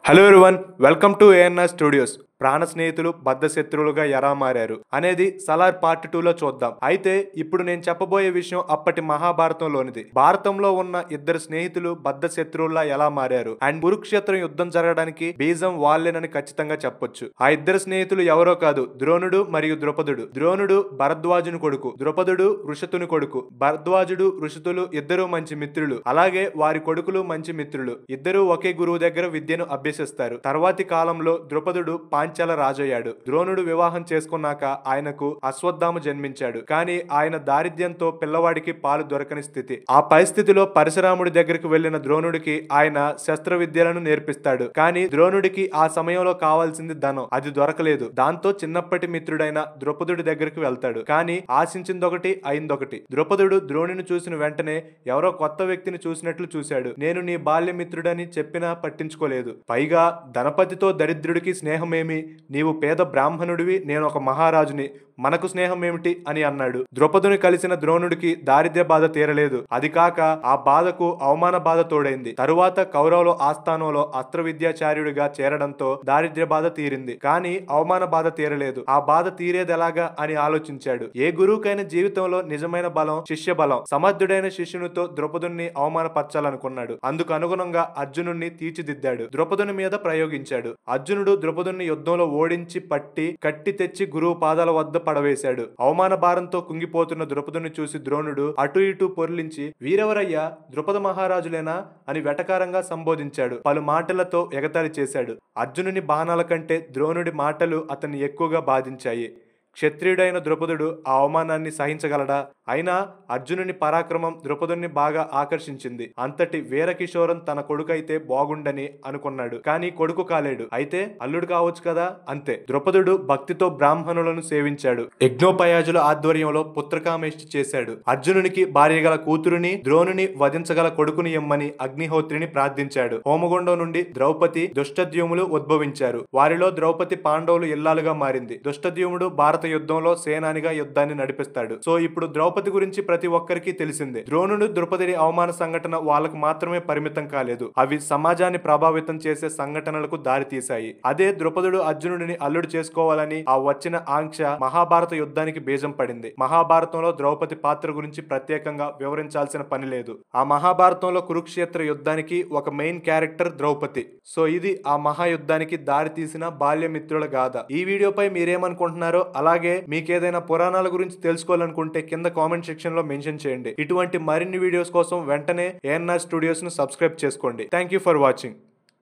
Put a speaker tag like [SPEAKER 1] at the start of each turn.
[SPEAKER 1] Hello everyone, welcome to ANR studios. ప్రాణ స్నేహితులు బద్ధ శత్రువులుగా ఎలా మారారు అనేది సలార్ పార్ట్ 2లో చూద్దాం. అయితే ఇప్పుడు నేను చెప్పబోయే విషయం అప్పటి మహాభారతంలోనిది. భారతంలో ఉన్న ఇద్దరు స్నేహితులు బద్ధ శత్రువుల్లా ఎలా మారారు అండ్ కురుక్షేత్రం యుద్ధం జరగడానికి బీజం వాళ్ళేనని ఖచ్చితంగా చెప్పొచ్చు. ఆ ఇద్దరు స్నేహితులు ఎవరో కాదు, ద్రోణుడు మరియు ద్రుపదుడు. ద్రోణుడు భరద్వాజుని కొడుకు, ద్రుపదుడు ఋషతుని కొడుకు. భరద్వాజుడు ఋషతులు ఇద్దరు మంచి మిత్రులు, అలాగే వారి కొడుకులు మంచి మిత్రులు. ఇద్దరు ఒకే గురువు దగ్గర విద్యను అభ్యసిస్తారు. తర్వాతి కాలంలో ద్రుపదుడు పాంచాల రాజయ్యాడు. ద్రోణుడు వివాహం చేసుకున్నాక ఆయనకు అశ్వత్థామ జన్మించాడు. కానీ ఆయన దారిద్ర్యంతో పిల్లవాడికి పాలు దొరకని స్థితి. ఆ పరిస్థితిలో పరశురాముడి దగ్గరికి వెళ్లిన ద్రోణుడికి ఆయన శస్త్ర విద్యలను నేర్పిస్తాడు. కానీ ద్రోణుడికి ఆ సమయంలో కావాల్సింది ధనం, అది దొరకలేదు. దాంతో చిన్నప్పటి మిత్రుడైన ద్రుపదుడి దగ్గరికి వెళ్తాడు. కానీ ఆశించిందొకటి అయిందొకటి. ద్రుపదుడు ద్రోణుని చూసిన వెంటనే ఎవరో కొత్త వ్యక్తిని చూసినట్లు చూశాడు. నేను నీ బాల్య మిత్రుడని చెప్పినా పట్టించుకోలేదు. పైగా ధనపతితో దరిద్రుడికి స్నేహమేమి, నీవు పేద బ్రాహ్మణుడివి, నేను ఒక మహారాజుని, మనకు స్నేహం ఏమిటి అని అన్నాడు. ద్రుపదుని కలిసిన ద్రోణుడికి దారిద్ర్య బాధ తీరలేదు. అది కాక ఆ బాధకు అవమాన బాధ తోడైంది. తరువాత కౌరవుల ఆస్థానంలో అస్త్ర విద్యాచార్యుడిగా చేరడంతో దారిద్ర్య బాధ తీరింది. కానీ అవమాన బాధ తీరలేదు. ఆ బాధ తీరేదెలాగా అని ఆలోచించాడు. ఏ గురువుకైనా జీవితంలో నిజమైన బలం శిష్య బలం. సమర్థుడైన శిష్యునితో ద్రుపదుని అవమానపరచాలనుకున్నాడు. అందుకు అనుగుణంగా అర్జునుడిని తీర్చిదిద్దాడు. ద్రుపదుని మీద ప్రయోగించాడు. అర్జునుడు ద్రుపదుని యుద్ధంలో ఓడించి పట్టి కట్టి తెచ్చి గురువు పాదాల వద్ద పడవేశాడు. అవమాన భారంతో కుంగిపోతున్న ద్రుపదుని చూసి ద్రోణుడు అటు ఇటు పొర్లించి, వీరెవరయ్యా, ద్రుపద మహారాజులేనా అని వెటకారంగా సంబోధించాడు. పలు మాటలతో ఎగతాళి చేశాడు. అర్జునుని బాణాల కంటే ద్రోణుడి మాటలు అతన్ని ఎక్కువగా బాధించాయి. క్షత్రియుడైన ద్రుపదుడు ఆ అవమానాన్ని సహించగలడా? అయినా అర్జునుని పరాక్రమం ద్రుపదుని బాగా ఆకర్షించింది. అంతటి వీరకిషోరం తన కొడుకైతే బాగుండని అనుకున్నాడు. కానీ కొడుకు కాలేడు. అయితే అల్లుడు కావచ్చు కదా. అంతే. ద్రుపదుడు భక్తితో బ్రాహ్మణులను సేవించాడు. యజ్ఞోపయాజుల ఆధ్వర్యంలో పుత్రకామేష్టి చేశాడు. అర్జునునికి భార్య గల కూతురుని, ద్రోణుని వధించగల కొడుకుని ఇమ్మని అగ్నిహోత్రిని ప్రార్థించాడు. హోమగుండం నుండి ద్రౌపది, దుష్టద్యుములు ఉద్భవించారు. వారిలో ద్రౌపది పాండవులు ఇల్లాలుగా మారింది. దుష్టద్యుముడు భారత యుద్ధంలో సేనానిగా యుద్ధాన్ని నడిపిస్తాడు. సో ఇప్పుడు ద్రౌపది గురించి ప్రతి ఒక్కరికి తెలిసిందే. ద్రోణుడు ద్రుపదిని అవమాన సంఘటన వాళ్ళకు మాత్రమే పరిమితం కాలేదు. అవి సమాజాన్ని ప్రభావితం చేసే సంఘటనలకు దారితీశాయి. అదే ద్రుపదుడు అర్జునుడిని అల్లుడు చేసుకోవాలని ఆ వచ్చిన ఆంక్ష మహాభారత యుద్ధానికి బీజం పడింది. మహాభారతంలో ద్రౌపది పాత్ర గురించి ప్రత్యేకంగా వివరించాల్సిన పని లేదు. ఆ మహాభారతంలో కురుక్షేత్ర యుద్ధానికి ఒక మెయిన్ క్యారెక్టర్ ద్రౌపది. సో ఇది ఆ మహాయుద్ధానికి దారి తీసిన బాల్యమిత్రుల గాథ. ఈ వీడియోపై మీరేమనుకుంటున్నారో, అలాగే మీకేదైనా పురాణాల గురించి తెలుసుకోవాలనుకుంటే కింద కామెంట్ సెక్షన్ లో మెన్షన్ చేయండి. ఇటువంటి మరిన్ని వీడియోస్ కోసం వెంటనే ఏఎన్ఆర్ స్టూడియోస్ ను సబ్స్క్రైబ్ చేసుకోండి. Thank you for watching.